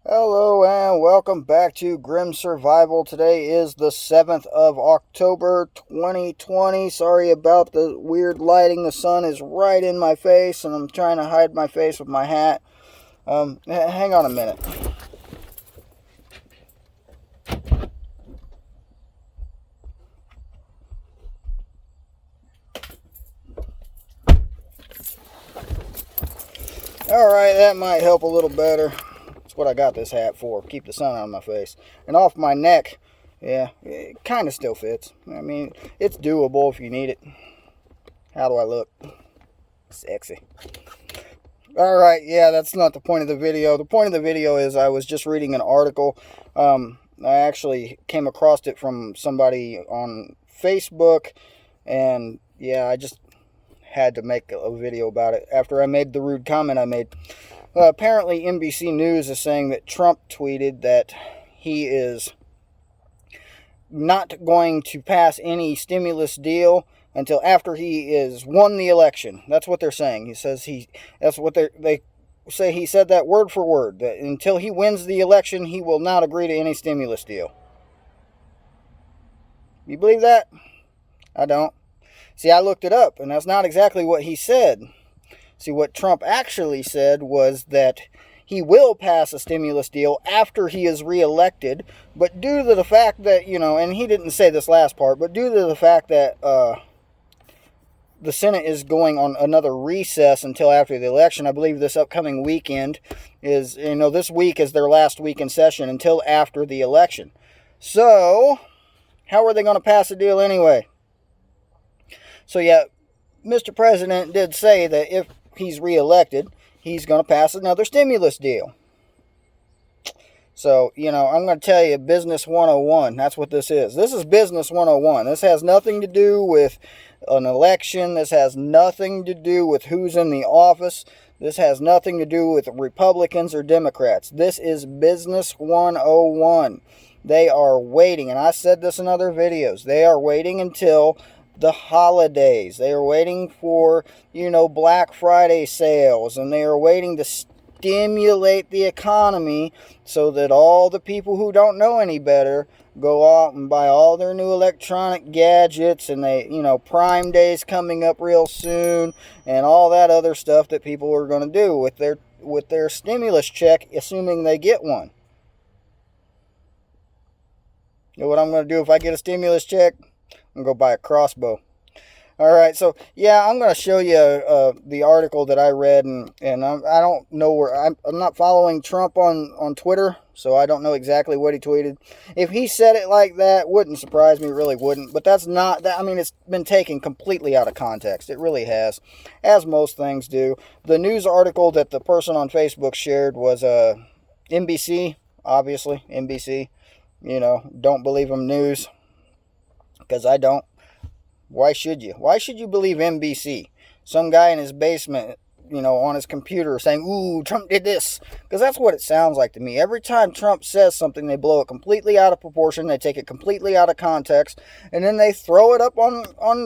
Hello and welcome back to Grim Survival. Today is the 7th of October 2020. Sorry about the weird lighting. The sun is right in my face and I'm trying to hide my face with my hat. Hang on a minute. Alright, that might help a little better. That's what I got this hat for. Keep the sun out of my face. And off my neck. Yeah, it kind of still fits. I mean, it's doable if you need it. How do I look? Sexy. Alright, yeah, that's not the point of the video. The point of the video is I was just reading an article. I actually came across it from somebody on Facebook. And yeah, I just had to make a video about it after I made the rude comment I made. Apparently, NBC News is saying that Trump tweeted that he is not going to pass any stimulus deal until after he is won the election. That's what they're saying. He says that's what they say. He said that word for word, that until he wins the election, he will not agree to any stimulus deal. You believe that? I don't. See, I looked it up, and that's not exactly what he said. See, what Trump actually said was that he will pass a stimulus deal after he is reelected, but due to the fact that, and he didn't say this last part, but due to the fact that the Senate is going on another recess until after the election, I believe this upcoming weekend is, this week is their last week in session until after the election. So, how are they going to pass a deal anyway? So yeah, Mr. President did say that if he's reelected, he's going to pass another stimulus deal. So, I'm going to tell you Business 101. That's what this is. This is Business 101. This has nothing to do with an election. This has nothing to do with who's in the office. This has nothing to do with Republicans or Democrats. This is Business 101. They are waiting, and I said this in other videos, they are waiting until the holidays. They are waiting for, Black Friday sales, and they are waiting to stimulate the economy so that all the people who don't know any better go out and buy all their new electronic gadgets, and they, Prime Day's coming up real soon, and all that other stuff that people are going to do with their stimulus check, assuming they get one. You know what I'm going to do if I get a stimulus check? I'm going to go buy a crossbow. Alright, so yeah, I'm going to show you the article that I read, and I don't know where, I'm not following Trump on Twitter, so I don't know exactly what he tweeted. If he said it like that, wouldn't surprise me, really wouldn't, but that's not, that. I mean, it's been taken completely out of context. It really has, as most things do. The news article that the person on Facebook shared was NBC, obviously, NBC. Don't believe them news. Because I don't. Why should you? Why should you believe NBC? Some guy in his basement, on his computer saying, ooh, Trump did this. Because that's what it sounds like to me. Every time Trump says something, they blow it completely out of proportion. They take it completely out of context. And then they throw it up on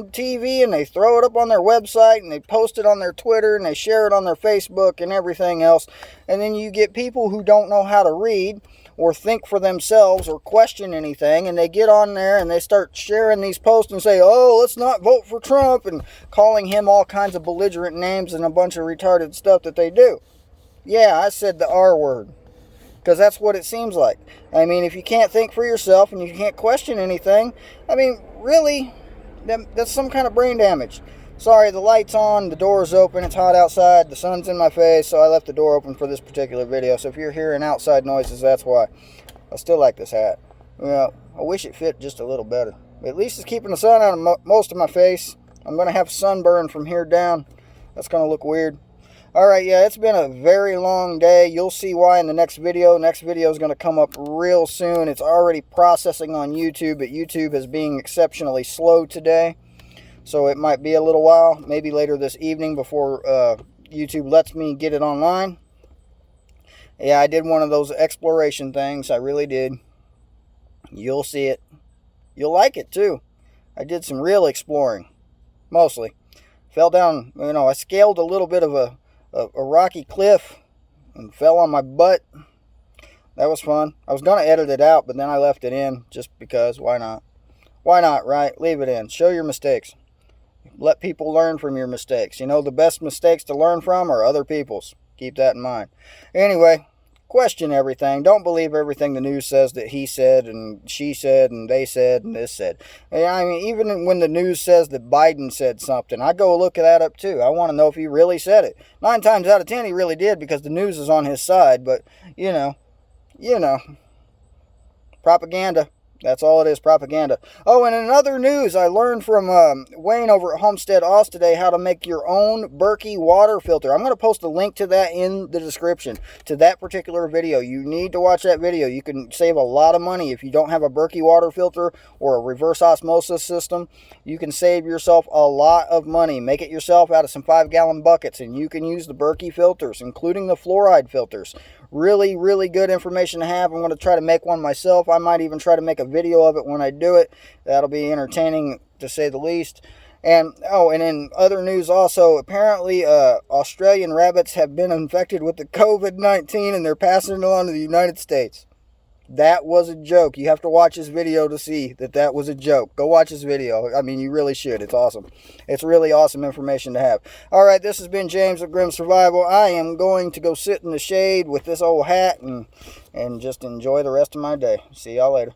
TV, and they throw it up on their website, and they post it on their Twitter, and they share it on their Facebook and everything else. And then you get people who don't know how to read or think for themselves or question anything, and they get on there and they start sharing these posts and say, oh, let's not vote for Trump, and calling him all kinds of belligerent names and a bunch of retarded stuff that they do. Yeah, I said the R word, because that's what it seems like. I mean, if you can't think for yourself and you can't question anything, I mean, really, that's some kind of brain damage. Sorry, the light's on, the door's open, it's hot outside, the sun's in my face, so I left the door open for this particular video. So if you're hearing outside noises, that's why. I still like this hat. Well, I wish it fit just a little better. But at least it's keeping the sun out of most of my face. I'm going to have sunburn from here down. That's going to look weird. Alright, yeah, it's been a very long day. You'll see why in the next video. Next video is going to come up real soon. It's already processing on YouTube, but YouTube is being exceptionally slow today. So it might be a little while, maybe later this evening before YouTube lets me get it online. Yeah, I did one of those exploration things. I really did. You'll see it. You'll like it too. I did some real exploring. Mostly. Fell down, I scaled a little bit of a rocky cliff and fell on my butt. That was fun. I was going to edit it out, but then I left it in just because. Why not? Why not, right? Leave it in. Show your mistakes. Let people learn from your mistakes. You know, the best mistakes to learn from are other people's. Keep that in mind. Anyway, question everything. Don't believe everything the news says that he said and she said and they said and this said. I mean, even when the news says that Biden said something, I go look that up too. I want to know if he really said it. 9 times out of 10 he really did, because the news is on his side. But, you know, propaganda. That's all it is, propaganda. Oh, and in other news, I learned from Wayne over at Homestead Oz today how to make your own Berkey water filter. I'm going to post a link to that in the description, to that particular video. You need to watch that video. You can save a lot of money if you don't have a Berkey water filter or a reverse osmosis system. You can save yourself a lot of money. Make it yourself out of some 5-gallon buckets, and you can use the Berkey filters, including the fluoride filters. Really, really good information to have. I'm going to try to make one myself. I might even try to make a video of it when I do it. That'll be entertaining, to say the least. And, oh, and in other news also, apparently Australian rabbits have been infected with the COVID-19, and they're passing it on to the United States. That was a joke. You have to watch this video to see that that was a joke. Go watch this video. I mean, you really should. It's awesome. It's really awesome information to have. All right, this has been James of Grim Survival. I am going to go sit in the shade with this old hat and just enjoy the rest of my day. See y'all later.